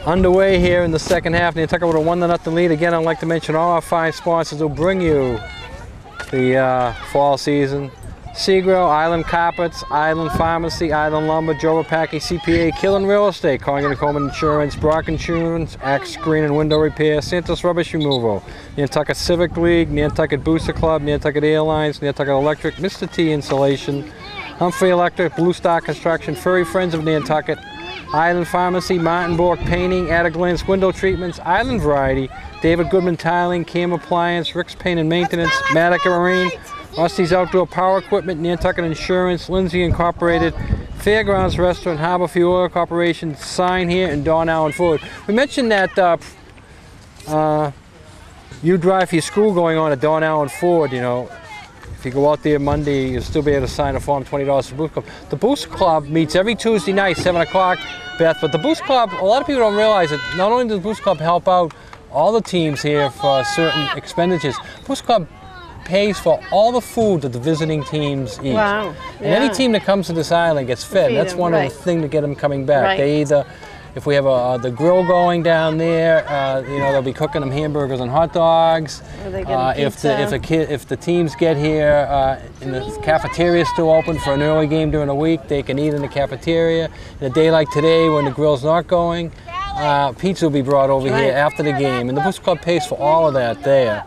underway here in the second half. Nantucket with a 1-0 lead. Again, I'd like to mention all our fine sponsors who bring you the fall season. Segro, Island Carpets, Island Pharmacy, Island Lumber, Joe Rapaki, CPA, Killen Real Estate, Collier & Coleman Insurance, Brock Insurance, Axe Screen and Window Repair, Santos Rubbish Removal, Nantucket Civic League, Nantucket Booster Club, Nantucket Airlines, Nantucket Electric, Mr. T Insulation, Humphrey Electric, Blue Star Construction, Furry Friends of Nantucket, Island Pharmacy, Martin Bork Painting, At a Glance Window Treatments, Island Variety, David Goodman Tiling, Cam Appliance, Rick's Paint and Maintenance, Matica Marine, Rusty's Outdoor Power Equipment, Nantucket Insurance, Lindsay Incorporated, Fairgrounds Restaurant, Harbor Fuel Oil Corporation, Sign here, and Don Allen Ford. We mentioned that you drive for your school going on at Don Allen Ford, you know. If you go out there Monday, you'll still be able to sign a form, $20 for Boost Club. The Boost Club meets every Tuesday night, 7 o'clock, Beth, but the Boost Club, a lot of people don't realize that not only does the Boost Club help out all the teams here for certain expenditures, Boost Club pays for all the food that the visiting teams eat. Wow. And any team that comes to this island gets fed. That's one of the things to get them coming back. Right. They either, if we have the grill going down there, you know, they'll be cooking them hamburgers and hot dogs. If the teams get here and the cafeteria is still open for an early game during the week, they can eat in the cafeteria. In a day like today when the grill's not going, pizza will be brought over here after the game. And the Boost Club pays for all of that there.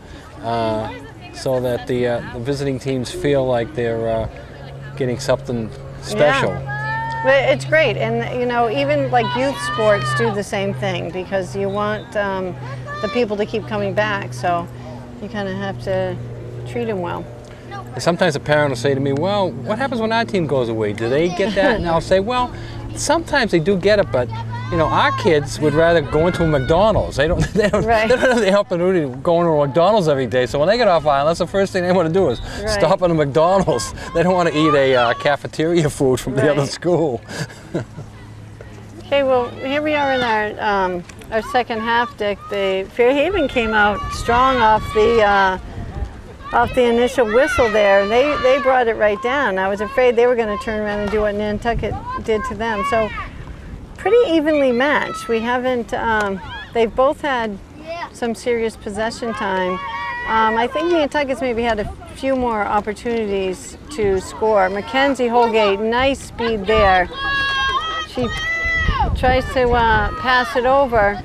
So that the visiting teams feel like they're getting something special. Yeah. But it's great, and you know, even like youth sports do the same thing because you want the people to keep coming back, so you kind of have to treat them well. Sometimes a parent will say to me, well, what happens when our team goes away? Do they get that? And I'll say, well, sometimes they do get it, but you know, our kids would rather go into a McDonald's. They don't have the opportunity to go into a McDonald's every day. So when they get off island, that's the first thing they want to do is stop at a McDonald's. They don't want to eat a cafeteria food from the other school. Okay, well, here we are in our second half, Dick. The Fairhaven came out strong off the initial whistle there. They brought it right down. I was afraid they were going to turn around and do what Nantucket did to them. So pretty evenly matched. We haven't, they've both had some serious possession time. I think Nantucket's maybe had a few more opportunities to score. Mackenzie Holgate, nice speed there. She tries to pass it over.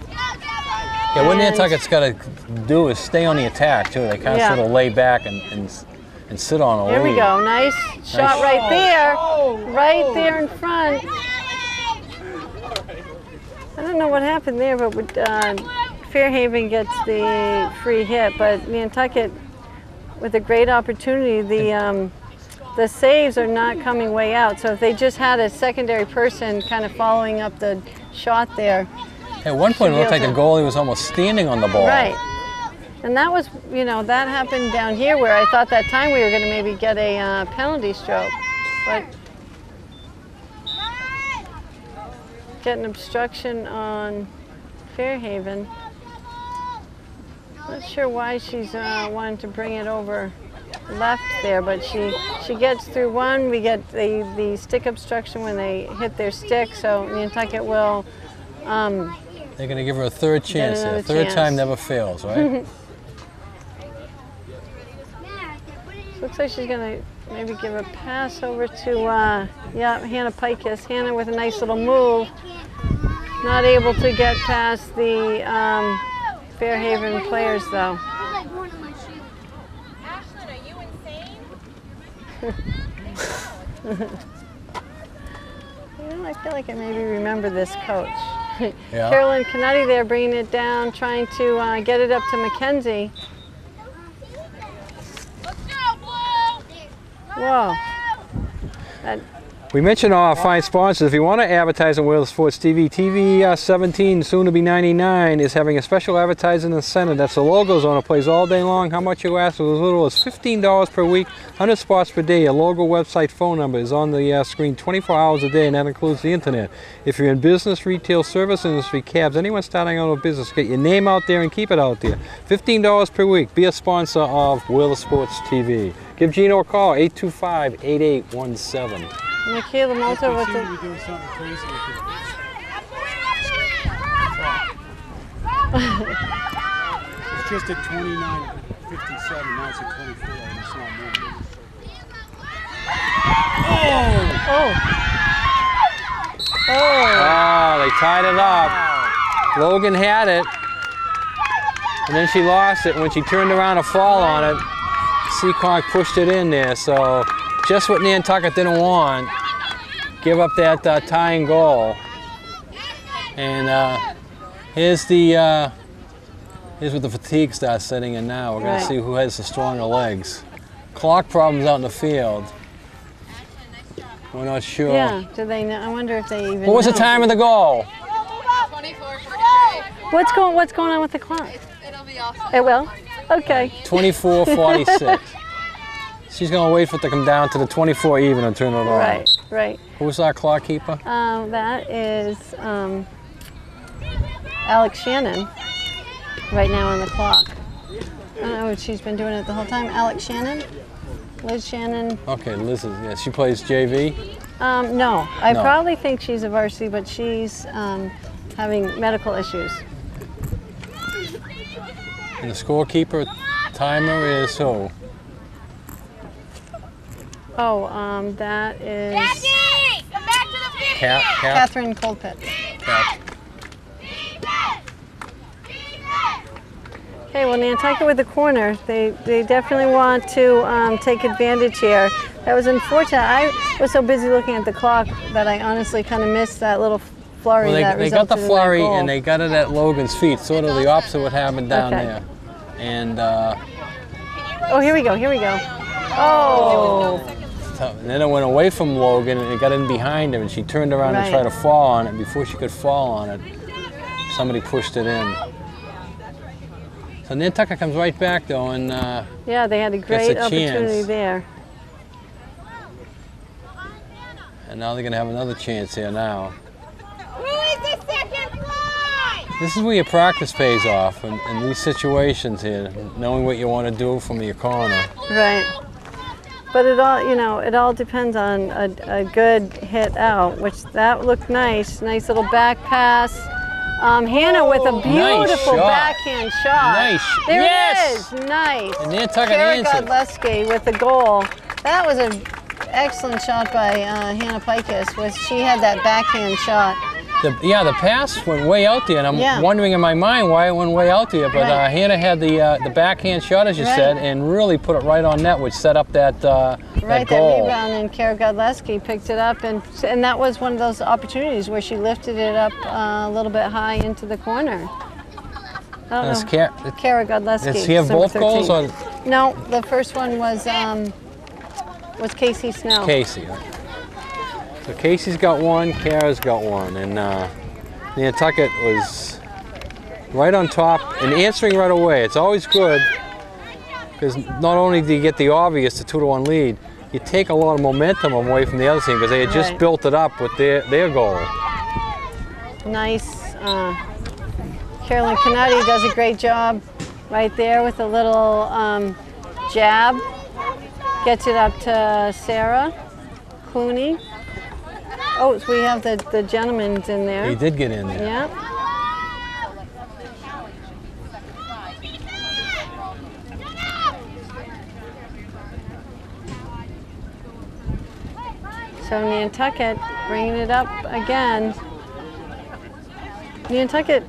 Yeah, what Nantucket's got to do is stay on the attack too. They kind of sort of lay back and sit on a lead. Here we go, nice shot right there, right there in front. I don't know what happened there, but Fairhaven gets the free hit, but Nantucket with a great opportunity. The saves are not coming way out, so if they just had a secondary person kind of following up the shot there. At one point it looked like the goalie was almost standing on the ball. Right. And that was, you know, that happened down here where I thought that time we were going to maybe get a penalty stroke. But get an obstruction on Fairhaven. Not sure why she's wanting to bring it over left there, but she gets through one. We get the stick obstruction when they hit their stick, so Nantucket will. They're going to give her a third chance. A third time never fails, right? Looks like she's going to maybe give a pass over to Hannah Pikus. Hannah with a nice little move. Not able to get past the Fairhaven players though. You know, I feel like I maybe remember this coach. Carolyn Canetti there bringing it down, trying to get it up to Mackenzie. Whoa. We mentioned our fine sponsors. If you want to advertise on Wales Sports TV, TV 17, soon to be 99, is having a special advertising incentive. That's the logos on it, plays all day long. How much you ask? As little as $15 per week, 100 spots per day. A logo, website, phone number is on the screen 24 hours a day, and that includes the internet. If you're in business, retail, service industry, cabs, anyone starting out a business, get your name out there and keep it out there. $15 per week. Be a sponsor of Wales Sports TV. Give Gino a call, 825-8817. Michaela Malta with the... It's just at 29:57. Now it's at 24. And it's not moving. Oh! Oh, they tied it up. Logan had it, and then she lost it. When she turned around to fall on it, Seekonk pushed it in there. So just what Nantucket didn't want. Give up that tying goal. And here's what the fatigue starts setting in now. We're going to see who has the stronger legs. Clock problems out in the field. We're not sure. Yeah, do they know? I wonder if they even What was the time of the goal? 24:43. What's going on with the clock? It'll be off. It will? Okay. 24:46. She's going to wait for it to come down to the 24 even and turn it on. Right, right. Who's our clock keeper? That is Alex Shannon right now on the clock. I don't know if she's been doing it the whole time. Alex Shannon? Liz Shannon? Okay, Liz is, yeah, she plays JV? No, I No. probably think she's a varsity, but she's having medical issues. And the scorekeeper timer is who? Oh, that is Jackie! Come back to the field! Catherine Colpitts. Okay, well, Nantucket with the corner. They definitely want to take advantage here. That was unfortunate. I was so busy looking at the clock that I honestly kind of missed that little flurry Well, that they got the resulted in that flurry goal. and they got it at Logan's feet, sort of the opposite of what happened down Okay. there. And Oh, here we go, here we go. Oh, and then it went away from Logan and it got in behind him and she turned around to try to fall on it. Before she could fall on it, somebody pushed it in. So Nantucket comes right back though and yeah, they had a great a opportunity chance. there. and now they're going to have another chance here now. Who is the second fly? This is where your practice pays off in these situations here, knowing what you want to do from your corner. Right. But it all, you know, it all depends on a good hit out, which that looked nice. Nice little back pass. Hannah with a beautiful shot. backhand shot. Nice. There Yes. it is. Nice. And Nantucket Kara answered. Godleski with the goal. That was an excellent shot by Hannah Pikus. She had that backhand shot. The pass went way out there, and I'm Yeah. wondering in my mind why it went way out there. But Right. Hannah had the backhand shot, as you Right. said, and really put it right on net, which set up that Right, that goal. rebound, and Kara Godleski picked it up, and that was one of those opportunities where she lifted it up a little bit high into the corner. I don't Is know. Kara Godleski. Does he have number both goals? 13. Or No, the first one was Casey Snow. Casey. So Casey's got one, Kara's got one, and Nantucket was right on top and answering right away. It's always good because not only do you get the obvious, the 2-1 lead, you take a lot of momentum away from the other team because they had just Right. built it up with their goal. Nice. Carolyn Canetti does a great job right there with a little jab. Gets it up to Sarah Clooney. Oh, so we have the gentleman's in there. He did get in there. Yeah. So Nantucket bringing it up again. Nantucket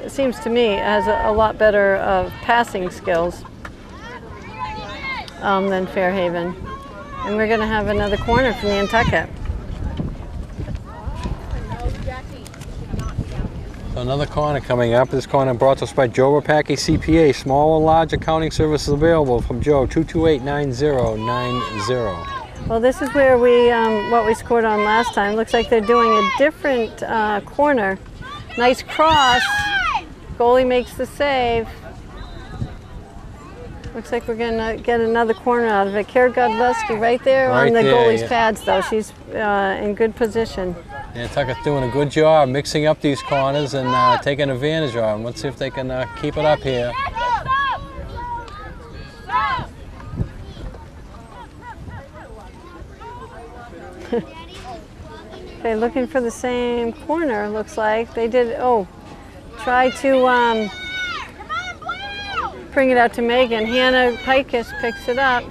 seems to me, has a lot better passing skills than Fairhaven. And we're going to have another corner for Nantucket. So another corner coming up. This corner brought to us by Joe Rapaki CPA. Small and large accounting services available from Joe, 228-9090. Well, this is where what we scored on last time. Looks like they're doing a different corner. Nice cross. Goalie makes the save. Looks like we're going to get another corner out of it. Kara Godleski right there Right on the there, goalie's yeah. pads, though. She's in good position. Nantucket's doing a good job mixing up these corners and taking advantage of them. Let's see if they can keep it up here. Okay, looking for the same corner, looks like. They did, try to bring it out to Megan. Hannah Pikus picks it up.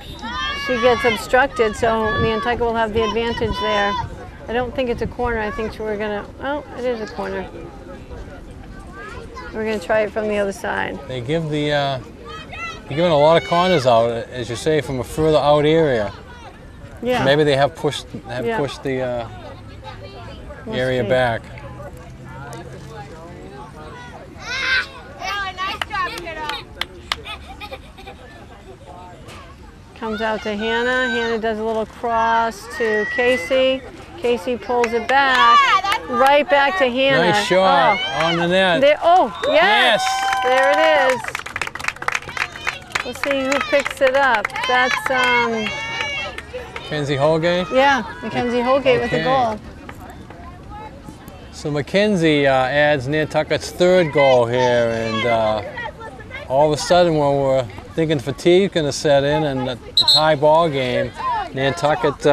She gets obstructed, so Nantucket will have the advantage there. I don't think it's a corner. I think we're gonna, oh, it is a corner. We're gonna try it from the other side. They give the, you're giving a lot of corners out, as you say, from a further out area. Yeah. Maybe they have pushed the area back. Nice job, kiddo. Comes out to Hannah. Hannah does a little cross to Casey. Casey pulls it back, right back to Hannah. Nice shot on the net. There, oh, yes. Yes. There it is. We'll see who picks it up. That's, Mackenzie Holgate? yeah, Mackenzie Holgate with the Okay. goal. So Mackenzie adds Nantucket's third goal here, and all of a sudden when we're thinking fatigue going to set in and the tie ball game, Nantucket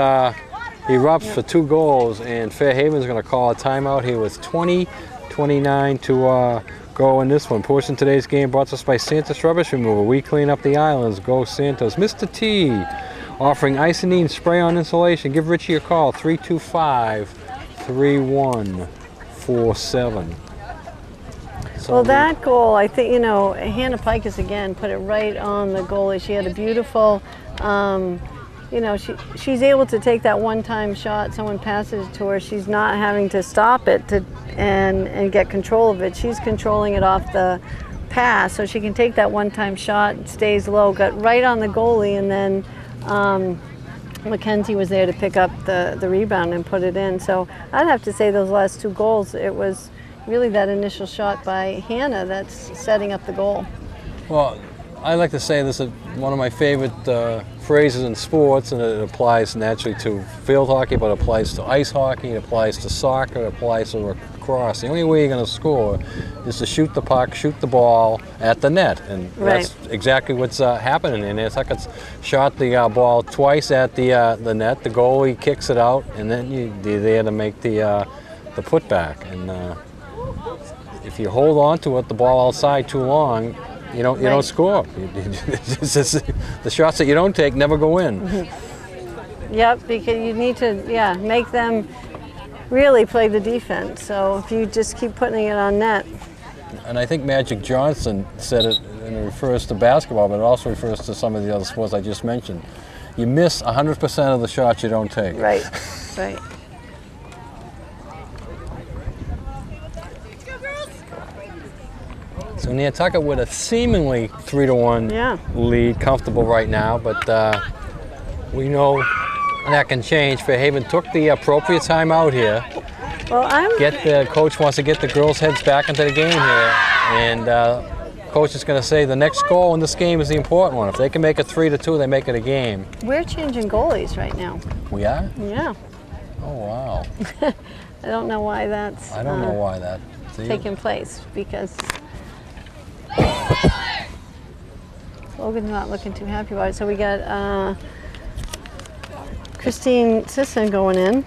erupts for 2 goals, and Fairhaven's going to call a timeout here with 20:29 to go in this one. Portion of today's game brought to us by Santos Rubbish Removal. We clean up the islands. Go Santos. Mr. T offering Isonine spray-on insulation. Give Richie a call, 325-3147. Well, that goal, I think, you know, Hannah Pikus again put it right on the goalie. She had a beautiful, you know, she's able to take that one-time shot. Someone passes it to her. She's not having to stop it and get control of it. She's controlling it off the pass, so she can take that one-time shot, stays low, got right on the goalie, and then Mackenzie was there to pick up the rebound and put it in. So I'd have to say those last 2 goals, it was really that initial shot by Hannah that's setting up the goal. Well, I like to say this is one of my favorite phrases in sports, and it applies naturally to field hockey, but it applies to ice hockey, it applies to soccer, it applies to lacrosse. The only way you're going to score is to shoot the puck, shoot the ball at the net, and that's exactly what's happening in there. Nantucket's shot the ball twice at the net, the goalie kicks it out, and then you're there to make the putback. And if you hold on to it, the ball outside too long, you don't score. The shots that you don't take never go in. Yep, because you need to make them really play the defense. So if you just keep putting it on net. And I think Magic Johnson said it, and it refers to basketball, but it also refers to some of the other sports I just mentioned. You miss 100% of the shots you don't take. Right, right. So Nantucket with a seemingly 3-1 lead, comfortable right now, but we know that can change. Fairhaven took the appropriate time out here. Well, the coach wants to get the girls' heads back into the game here, and coach is going to say the next goal in this game is the important one. If they can make it 3-2, they make it a game. We're changing goalies right now. We are? Yeah. Oh wow. I don't know why that's. I don't know why that's taking place, because Logan's not looking too happy about it. So we got Christine Sisson going in.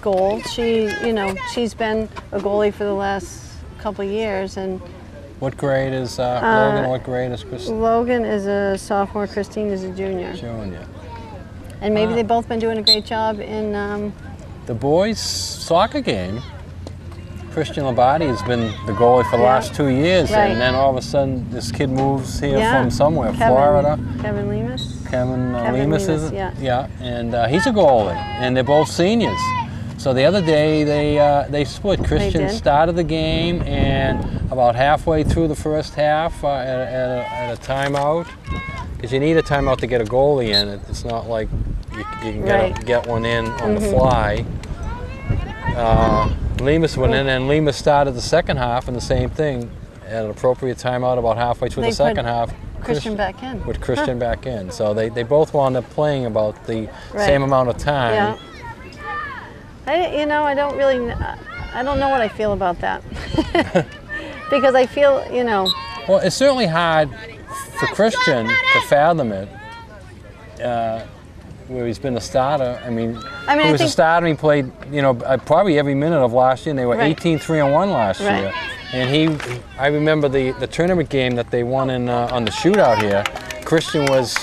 Goal. She's been a goalie for the last couple of years. And what grade is Logan? What grade is Christine? Logan is a sophomore. Christine is a junior. Junior. And maybe they've both been doing a great job in the boys' soccer game. Christian Labate has been the goalie for the last 2 years, and then all of a sudden this kid moves here from somewhere, Florida. Kevin Lemus. Kevin Lemus is it? Yeah. And he's a goalie, and they're both seniors. So the other day they split. Christian started the game, and about halfway through the first half at a timeout, because you need a timeout to get a goalie in. It's not like you can get one in on the fly. Lemus went in, and Lemus started the second half, and the same thing, at an appropriate timeout about halfway through the second half. Christian back in. With Christian back in. So they both wound up playing about the same amount of time. Yeah. I don't know what I feel about that. Because I feel, Well, it's certainly hard for Christian to fathom it. where he's been a starter. I mean I he was a think- starter. He played, you know, probably every minute of last year. And they were Right. 18-3-1 last Right. year. And I remember the tournament game that they won in on the shootout here. Christian was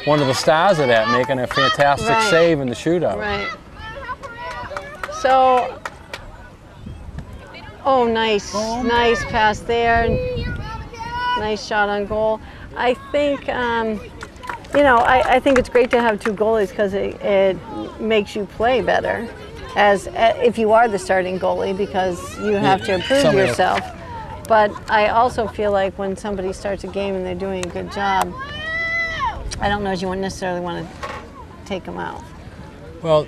one of the stars of that, making a fantastic Right. save in the shootout. Right. So, oh, nice pass there. Nice shot on goal. I think, you know, I think it's great to have two goalies because it makes you play better as if you are the starting goalie because you have to improve somebody- yourself. But I also feel like when somebody starts a game and they're doing a good job, I don't know if you wouldn't necessarily want to take them out. Well,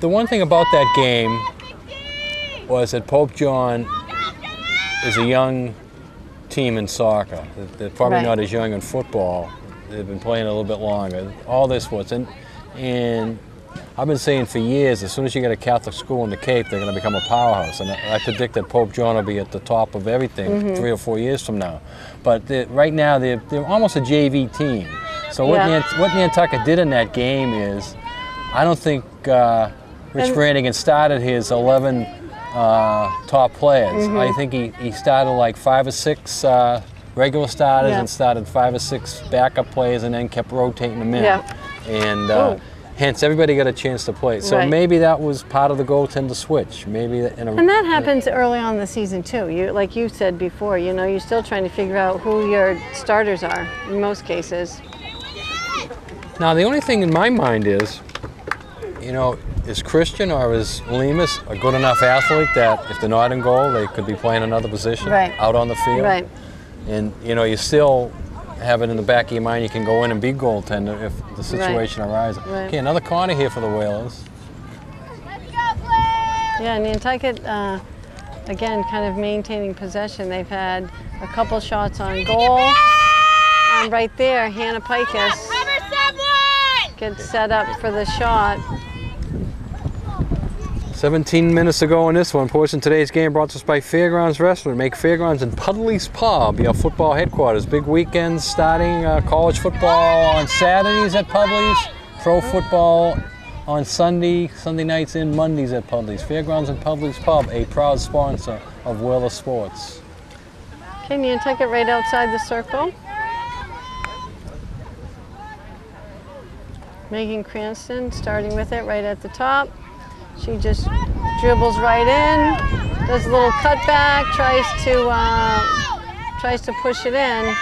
the one thing about that game was that Pope John is a young team in soccer. They're probably Right. not as young in football. They've been playing a little bit longer. All their sports. And I've been saying for years, as soon as you get a Catholic school in the Cape, they're going to become a powerhouse. And I predict that Pope John will be at the top of everything 3 or 4 years from now. But right now, they're almost a JV team. So Yeah. what Nantucket did in that game is, I don't think Rich And- Brannigan started his 11 top players. I think he started like 5 or 6 regular starters Yeah. and started 5 or 6 backup players and then kept rotating them in. Yeah. And Ooh. hence everybody got a chance to play. So Right. maybe that was part of the goaltender switch. Maybe And that happens early on in the season too. Like you said before, you know, you're still trying to figure out who your starters are in most cases. Now the only thing in my mind is, you know, is Christian or is Lemus a good enough athlete that if they're not in goal, they could be playing another position Right. out on the field? Right. And you know, you still have it in the back of your mind you can go in and be goaltender if the situation arises. Right. Okay, another corner here for the Whalers. Yeah, Nantucket, again, kind of maintaining possession. They've had a couple shots on goal. And right there, Hannah Pikus Cover someone! gets set up for the shot. 17 minutes to go in this one. Portion of today's game brought to us by Fairgrounds Restaurant. Make Fairgrounds and Puddley's Pub your football headquarters. Big weekends starting. College football on Saturdays at Puddley's. Pro football on Sunday nights and Mondays at Puddley's. Fairgrounds and Puddley's Pub, a proud sponsor of Whaler Sports. Okay, Nantucket right outside the circle. Megan Cranston starting with it right at the top. She just dribbles right in, does a little cutback, tries to push it in.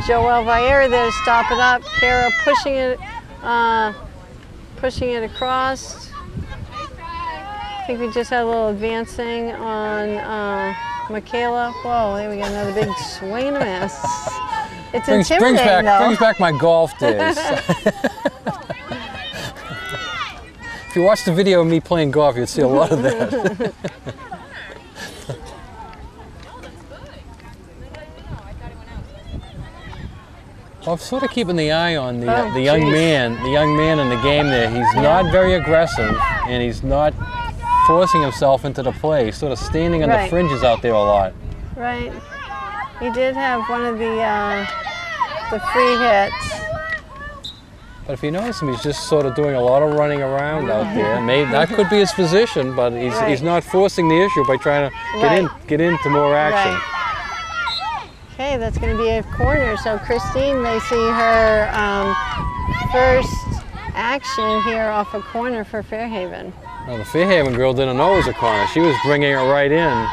Joelle Vieira there to stop it up. Kara pushing it across. I think we just had a little advancing on Michaela. Whoa, there we got another big swing and a miss. It's intimidating though. Brings back my golf days. If you watch the video of me playing golf, you'd see a lot of that. Well, I'm sort of keeping the eye on the young man. The young man in the game there. He's not very aggressive, and he's not forcing himself into the play. He's sort of standing on the Right. fringes out there a lot. Right. He did have one of the free hits. But if you notice him, he's just sort of doing a lot of running around out there. Maybe that could be his position, but he's Right. not forcing the issue by trying to get into more action. Right. Okay, that's going to be a corner. So Christine may see her first action here off a corner for Fairhaven. Well, the Fairhaven girl didn't know it was a corner. She was bringing it right in,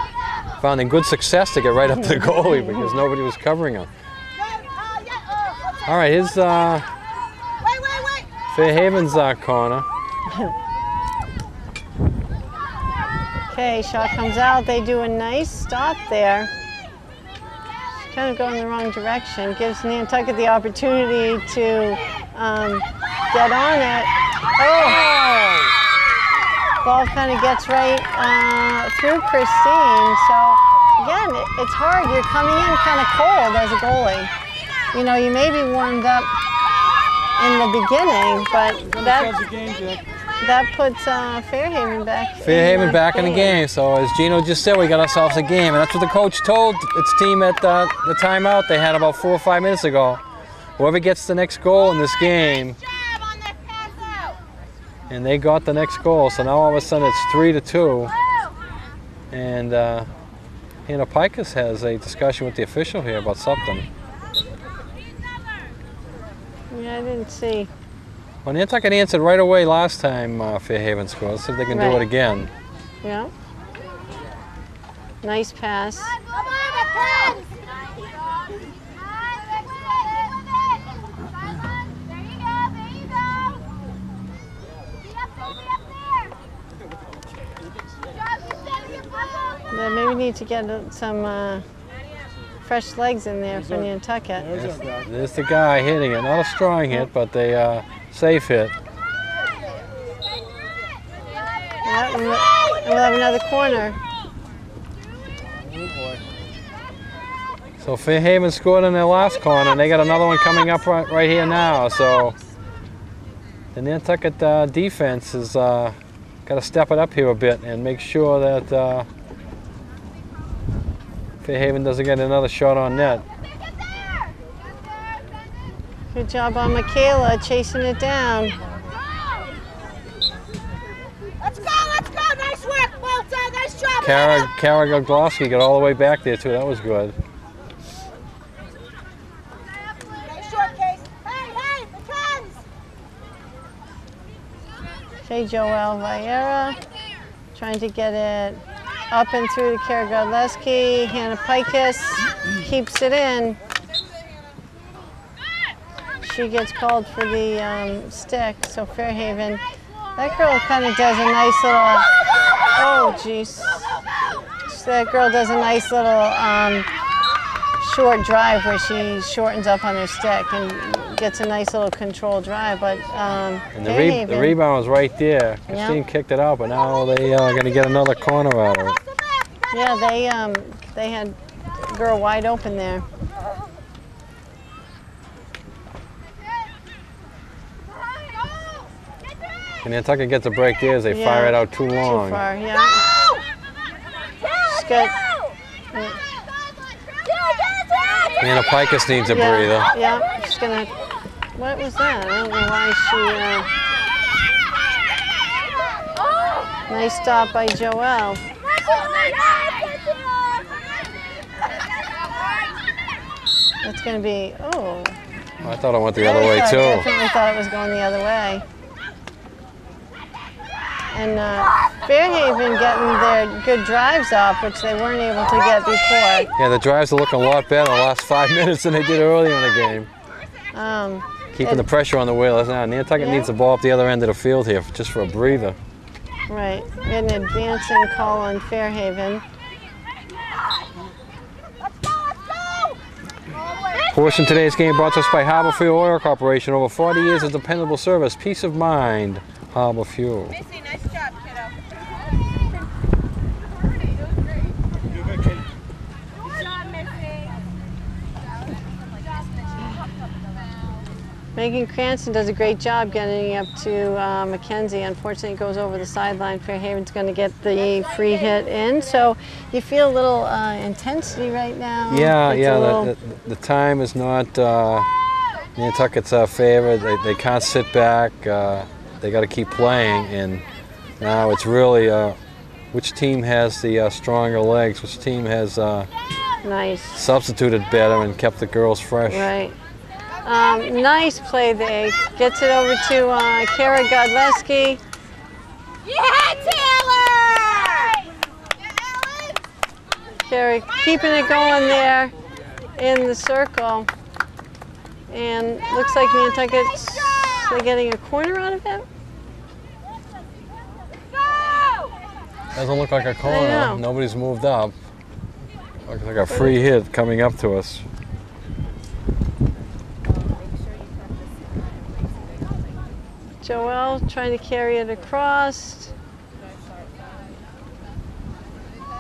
finding good success to get right up to the goalie because nobody was covering her. All right, here's Fairhaven's corner. Okay, shot comes out. They do a nice stop there. She's kind of going the wrong direction. Gives Nantucket the opportunity to get on it. Oh! Ball kind of gets right through Christine. So again, it's hard. You're coming in kind of cold as a goalie. You know, you may be warmed up in the beginning, but that puts Fairhaven back. Fairhaven back in the game. So as Gino just said, we got ourselves a game, and that's what the coach told its team at the timeout they had about 4 or 5 minutes ago. Whoever gets the next goal in this game and they got the next goal. So now all of a sudden it's 3-2, and Picus has a discussion with the official here about something. Yeah, I didn't see. Well, Nantucket answered right away last time Fairhaven scored. Let's see if they can do it again. Yeah. Nice pass. Come on, Mackenzie! There you go, there you go. Be up there, Then maybe we need to get some fresh legs in there for Nantucket. There's the guy hitting it. Not a strong hit, but a safe hit. Yeah, and we'll have another corner. So Fairhaven scored in their last corner, and they got another one coming up right here now. So the Nantucket defense has got to step it up here a bit and make sure that Fairhaven doesn't get another shot on net. Good job on Michaela chasing it down. let's go, nice work, Walter, nice job. Kara Goglowski got all the way back there too, that was good. Nice short case. Hey, Mackenzie! Okay, Joelle Vieira trying to get it up and through to Kara Godleski. Hannah Picus keeps it in. She gets called for the stick, so Fairhaven. That girl kind of does a nice little, oh geez. That girl does a nice little short drive where she shortens up on her stick and gets a nice little control drive, but and the rebound was right there. Christine kicked it out, but now they are going to get another corner out of it. Yeah, they had a girl wide open there. And Nantucket gets a break there as they fire it out too long. Too far, yeah. She's got, Hannah Picus needs a breather. Yeah, she's gonna. What was that? I don't know why she. Nice stop by Joelle. That's gonna be. Oh. I thought it went the other way too. I definitely thought it was going the other way. And Fairhaven getting their good drives off, which they weren't able to get before. Yeah, the drives are looking a lot better the last 5 minutes than they did earlier in the game. Keeping the pressure on the wheelers now. Nantucket needs the ball up the other end of the field here just for a breather. Right. We had an advancing call on Fairhaven. Portion of today's game brought to us by Harbor Fuel Oil Corporation. Over 40 years of dependable service, peace of mind. Harbor Fuel. Missy, nice job, kiddo. Good job, Missy. Megan Cranston does a great job getting up to Mackenzie. Unfortunately, it goes over the sideline. Fairhaven's going to get the free hit in. So you feel a little intensity right now. Yeah, the time is not Nantucket's favor. They can't sit back. They got to keep playing, and now it's really which team has the stronger legs, which team has substituted better and kept the girls fresh. Right. Nice play there. Gets it over to Kara Godleski. Yeah, Taylor! Kara keeping it going there in the circle. And looks like Nantucket's getting a corner out of it. Doesn't look like a corner. Nobody's moved up. Looks like a free hit coming up to us. Joelle trying to carry it across.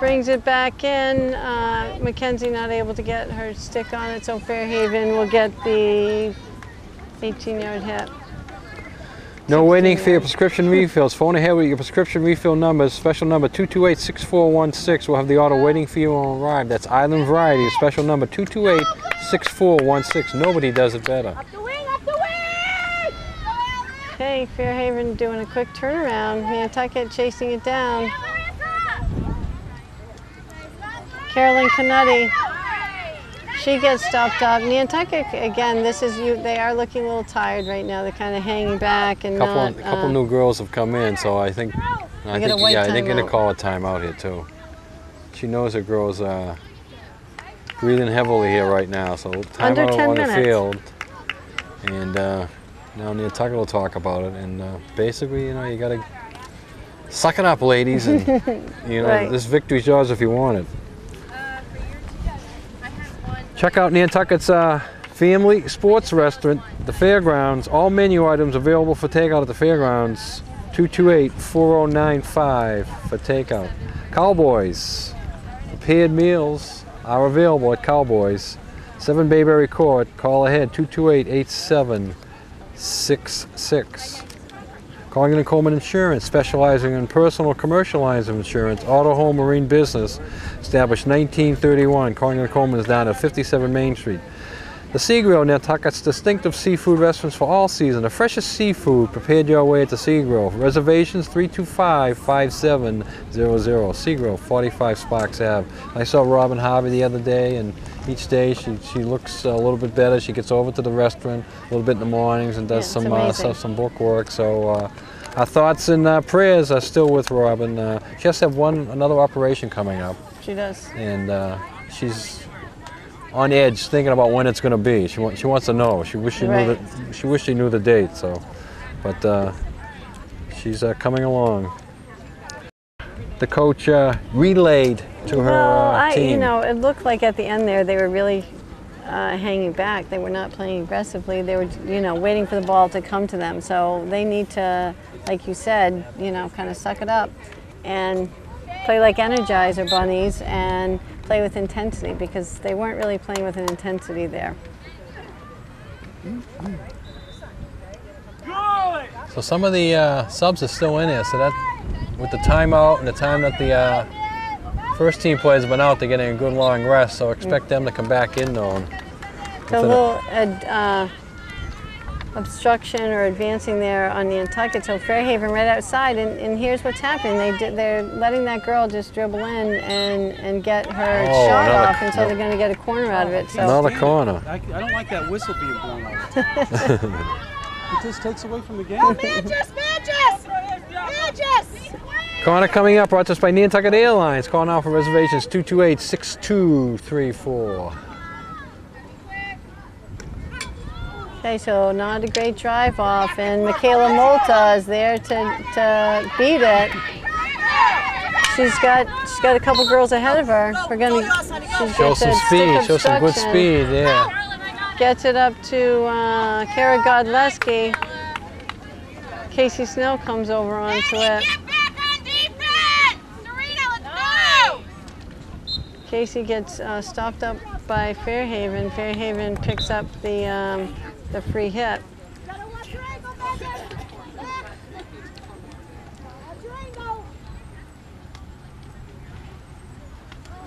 Brings it back in. Mackenzie not able to get her stick on it, so Fairhaven will get the 18-yard hit. No waiting for your prescription refills. Phone ahead with your prescription refill numbers. Special number 228-6416. We'll have the auto waiting for you on arrive. That's Island Variety. Special number 228-6416. Nobody does it better. Up the wing, up the wing! Okay, Fairhaven doing a quick turnaround. Nantucket chasing it down. Carolyn Canutti, she gets stopped up. Nantucket, again, this is you. They are looking a little tired right now. They're kind of hanging back and A couple new girls have come in, so I think get a white yeah, they're gonna timeout. call a timeout here too. She knows her girls are breathing heavily here right now, so Under timeout 10 on the minutes. field. And now Nantucket will talk about it, and basically, you know, you gotta suck it up, ladies, and you know, Right. this victory's yours if you want it. Check out Nantucket's family sports restaurant, the Fairgrounds. All menu items available for takeout at the Fairgrounds. 228-4095 for takeout. Cowboys. Prepared meals are available at Cowboys. 7 Bayberry Court. Call ahead 228-8766. Calling in Coleman Insurance, specializing in personal commercial lines of insurance, auto, home, marine business, established 1931. Calling in Coleman is down at 57 Main Street. The Sea Grill, Nantucket's distinctive seafood restaurants for all season. The freshest seafood prepared your way at the Sea Grill. Reservations 325-5700. Sea Grill, 45 Sparks Ave. I saw Robin Harvey the other day, and each day she looks a little bit better. She gets over to the restaurant a little bit in the mornings and does Yeah, it's amazing. some book work. So our thoughts and prayers are still with Robin. She has to have another operation coming up, She does. and she's on edge, thinking about when it's going to be. She wants to know. She wished she knew the date. So, but she's coming along. The coach relayed to her Well, team. you know, it looked like at the end there they were really hanging back. They were not playing aggressively. They were, you know, waiting for the ball to come to them. So they need to, like you said, you know, kind of suck it up and play like Energizer bunnies and play with intensity, because they weren't really playing with an intensity there. So some of the subs are still in here. So that, with the timeout and the time that the first team players have been out, they're getting a good long rest. So expect them to come back in though. So a little obstruction or advancing there on Nantucket. So Fairhaven right outside, and here's what's happening. They're letting that girl just dribble in and get her shot another- off, and so they're going to get a corner out of it. So Another corner. I don't like that whistle being blown out. It just takes away from the game. Midges! Corner coming up, brought to us by Nantucket Airlines. Call now for reservations 228-6234. okay, so not a great drive off, and Michaela Molta is there to beat it. She's got a couple girls ahead of her. Show some speed, show some good speed, yeah. Gets it up to Kara Godleski. Casey Snow comes over onto it. Get back on defense! Serena, let's go! Casey gets stopped up by Fairhaven. Fairhaven picks up the free hit.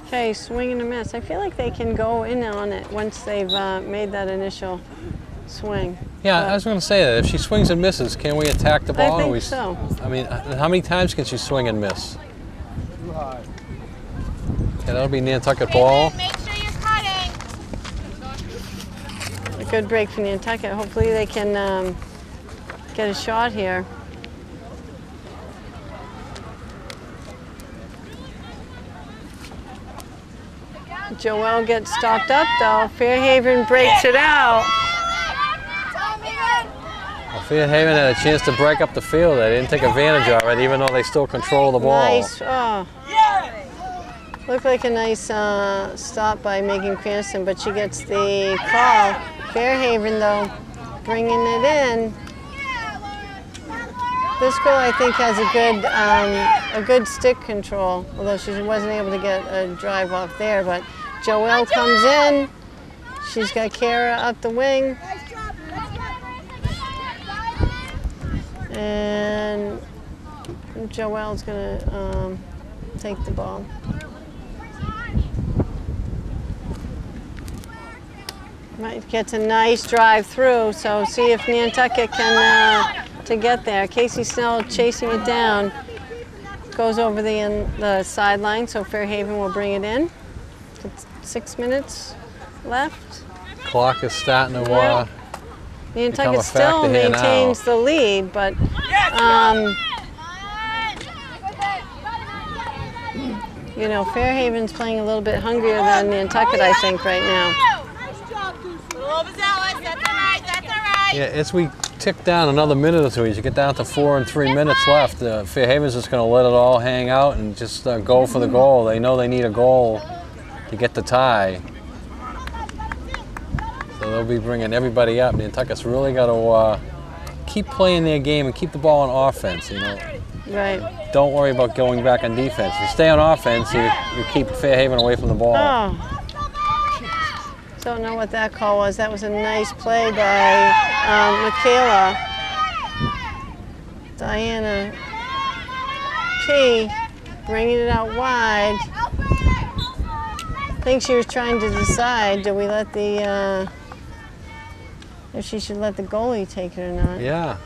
Okay, swing and a miss. I feel like they can go in on it once they've made that initial swing. Yeah, I was going to say that. If she swings and misses, can we attack the ball? I Or we, think so. I mean, how many times can she swing and miss? Too high. Yeah, that'll be Nantucket ball. Make sure you're cutting. A good break for Nantucket. Hopefully they can get a shot here. Joelle gets stopped up though. Fairhaven breaks it out. Well, Fairhaven had a chance to break up the field. They didn't take advantage of it, even though they still control the ball. Nice. Oh. Looked like a nice stop by Megan Cranston, but she gets the call. Fairhaven though, bringing it in. This girl, I think, has a good stick control, although she wasn't able to get a drive off there. But Joelle comes in. She's got Kara up the wing. And Joelle's going to take the ball. Gets a nice drive through, so see if Nantucket can to get there. Casey Snell chasing it down. Goes over the sideline, so Fairhaven will bring it in. 6 minutes left. Clock is starting to Nantucket still maintains the lead, but you know, Fairhaven's playing a little bit hungrier than Nantucket, I think, right now. Yeah, as we tick down another minute or two, as you get down to 4 and 3 minutes left, Fairhaven's just going to let it all hang out and just go for the goal. They know they need a goal to get the tie. So they'll be bringing everybody up. Nantucket's really got to keep playing their game and keep the ball on offense, you know. Right. Don't worry about going back on defense. If you stay on offense, you keep Fairhaven away from the ball. Oh. Don't know what that call was. That was a nice play by Michaela. Diana P. bringing it out wide. I think she was trying to decide, do we let the, if she should let the goalie take it or not. Yeah.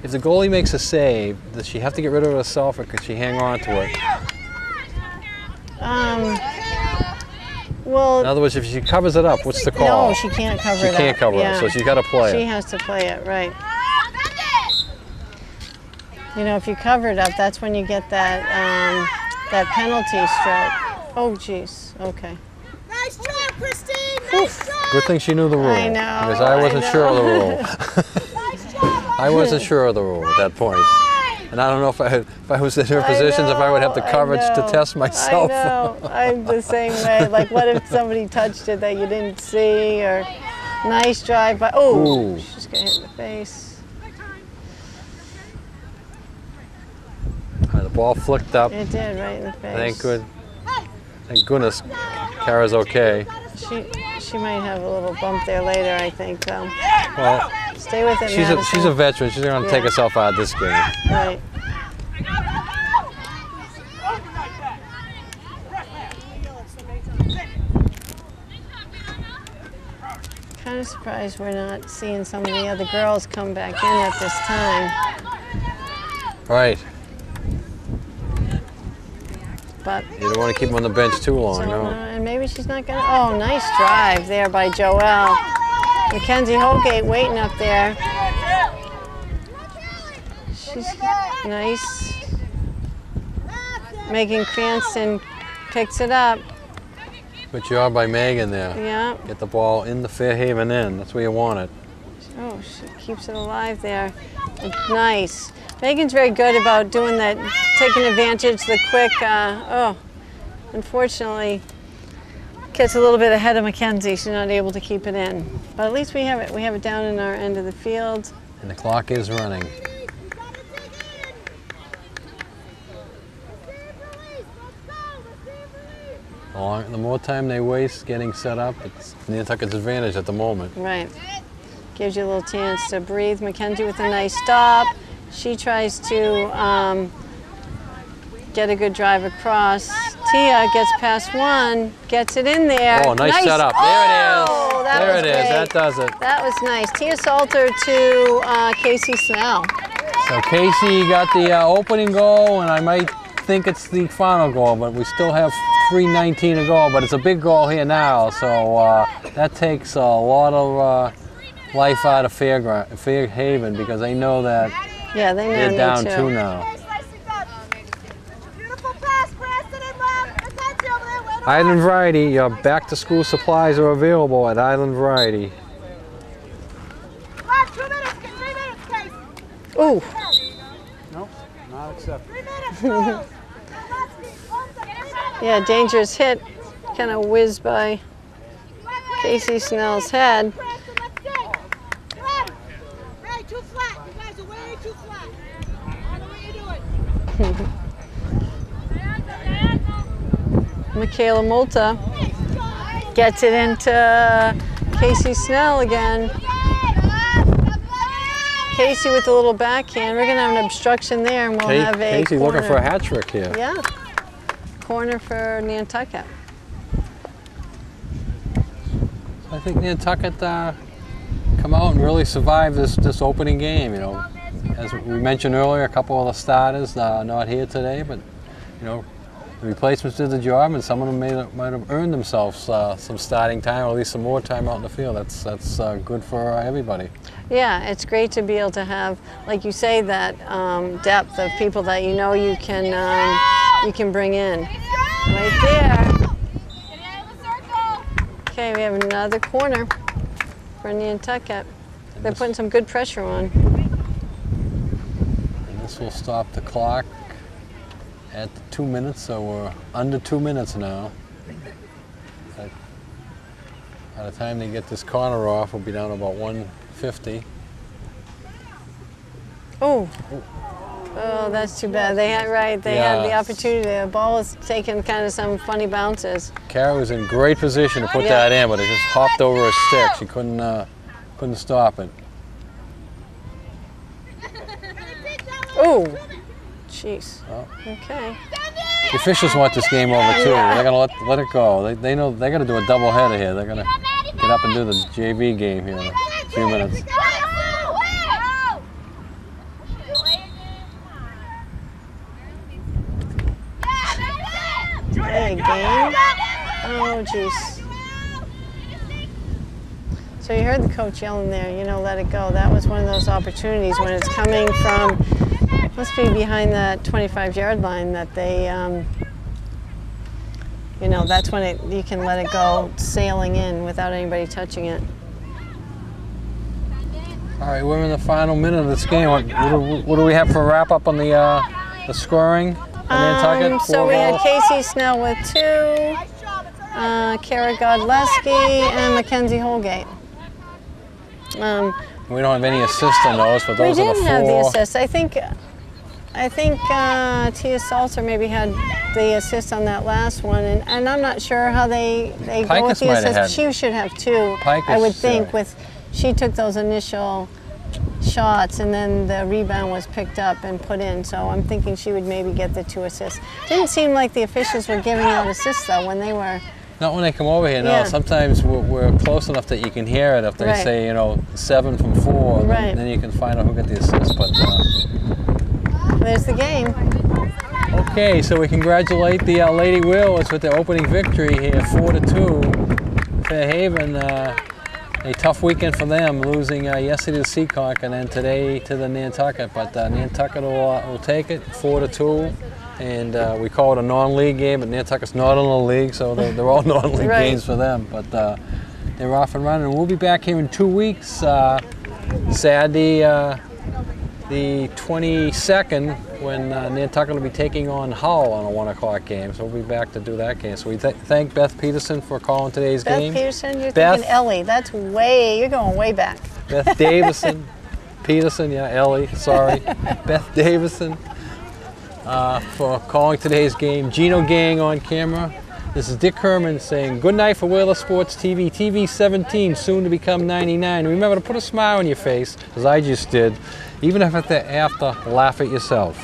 If the goalie makes a save, does she have to get rid of it herself, or could she hang on to it? Well, in other words, if she covers it up, what's the call? No, she can't cover it up. She can't cover it, so she's got to play it. She has to play it, right. You know, if you cover it up, that's when you get that that penalty stroke. Oh, jeez. Okay. Nice job, Christine. Nice job. Good thing she knew the rule. I know. Because I wasn't sure of the rule. Nice job. I wasn't sure of the rule at that point. And I don't know if I was in her positions, if I would have the courage to test myself. I know. I'm the same way. Like, what if somebody touched it that you didn't see? Or nice drive by. Oh, she's going to hit in the face. The ball flicked up. It did, right in the face. Thank goodness Kara's okay. She might have a little bump there later, I think, though. Well, stay with it, she's a veteran. She's going to take herself out of this game. Right. Kind of surprised we're not seeing some of the other girls come back in at this time. Right. But you don't want to keep them on the bench too long, no. And maybe she's not going to. Oh, nice drive there by Joelle. Mackenzie Holgate waiting up there. She's nice. Megan Cranston picks it up. Good job by Megan there. Yeah. Get the ball in the Fairhaven end. That's where you want it. Oh, she keeps it alive there. Nice. Megan's very good about doing that, taking advantage of the quick, unfortunately, gets a little bit ahead of Mackenzie. She's not able to keep it in. But at least we have it. We have it down in our end of the field. And the clock is running. The more time they waste getting set up, it's Nantucket's advantage at the moment. Right. Gives you a little chance to breathe. Mackenzie with a nice stop. She tries to get a good drive across. Tia gets past one, gets it in there. Oh, nice setup. There it is. There it is. That does it. That was nice. Tia Salter to Casey Snell. So Casey got the opening goal, and I might think it's the final goal, but we still have 3:19 to go. But it's a big goal here now, so that takes a lot of life out of Fairhaven, because they know that. Yeah, they know. They're down 2 now. Island Variety, your back-to-school supplies are available at Island Variety. Ooh. Nope, not accepted. Yeah, dangerous hit. Kind of whizzed by Casey Snell's head. Too flat. You guys are way too flat. I don't know what you're doing. Michaela Multa gets it into Casey Snell again. Casey with a little backhand. We're going to have an obstruction there, and we'll have a Casey corner. looking for a hat trick here. Yeah. Corner for Nantucket. I think Nantucket come out and really survive this opening game. You know, as we mentioned earlier, a couple of the starters not here today, but you know, the replacements did the job, and some of them might have earned themselves some starting time, or at least some more time out in the field. That's good for everybody. Yeah, it's great to be able to have, like you say, that depth of people that you know you can bring in. Right there. Okay, we have another corner for Nantucket. They're putting some good pressure on. And this will stop the clock at the 2 minutes, so we're under 2 minutes now. By the time they get this corner off, we'll be down to about 150. Oh, oh, that's too bad. They had They had the opportunity. The ball was taking kind of some funny bounces. Kara was in great position to put that in, but it just hopped over a stick. She couldn't stop it. Oh, jeez. Oh. Okay. The officials want this game over too. They're gonna let it go. They know they're gonna do a double header here. They're gonna get up and do the JV game here in a few minutes. Hey, game. Oh, jeez. So you heard the coach yelling there, you know, let it go. That was one of those opportunities when it's coming from, must be behind that 25-yard line that they, you know, that's when you can let it go sailing in without anybody touching it. All right, we're in the final minute of this game. What do we have for a wrap up on the scoring? So we had Casey Snell with 2, Kara Godleski, and Mackenzie Holgate. We don't have any assists on those, but those are the 4. We didn't have the assists. I think Tia Salter maybe had the assist on that last one, and I'm not sure how they go with the assist. She should have 2, I would think. She took those initial shots, and then the rebound was picked up and put in. So I'm thinking she would maybe get the 2 assists. Didn't seem like the officials were giving out assists though when they were. Not when they come over here. No, sometimes we're close enough that you can hear it. If they say, you know, 7 from 4, then you can find out who got the assist. But there's the game. Okay, so we congratulate the Lady Whalers with their opening victory here, 4-2. Fairhaven, a tough weekend for them, losing yesterday to Seekonk and then today to the Nantucket. But Nantucket will take it, 4-2. And we call it a non-league game, but Nantucket's not in the league, so they're all non-league games for them. But they're off and running. And we'll be back here in 2 weeks, Saturday the 22nd, when Nantucket will be taking on Hull on a 1 o'clock game. So we'll be back to do that game. So we thank Beth Peterson for calling today's game. Beth Peterson, you're thinking Ellie. That's you're going way back. Beth Davison, Peterson, yeah, Ellie, sorry. Beth Davison. For calling today's game. Gino Gang on camera. This is Dick Herman saying good night for Whaler Sports TV. TV 17, soon to become 99. Remember to put a smile on your face, as I just did, even if you have to laugh at yourself.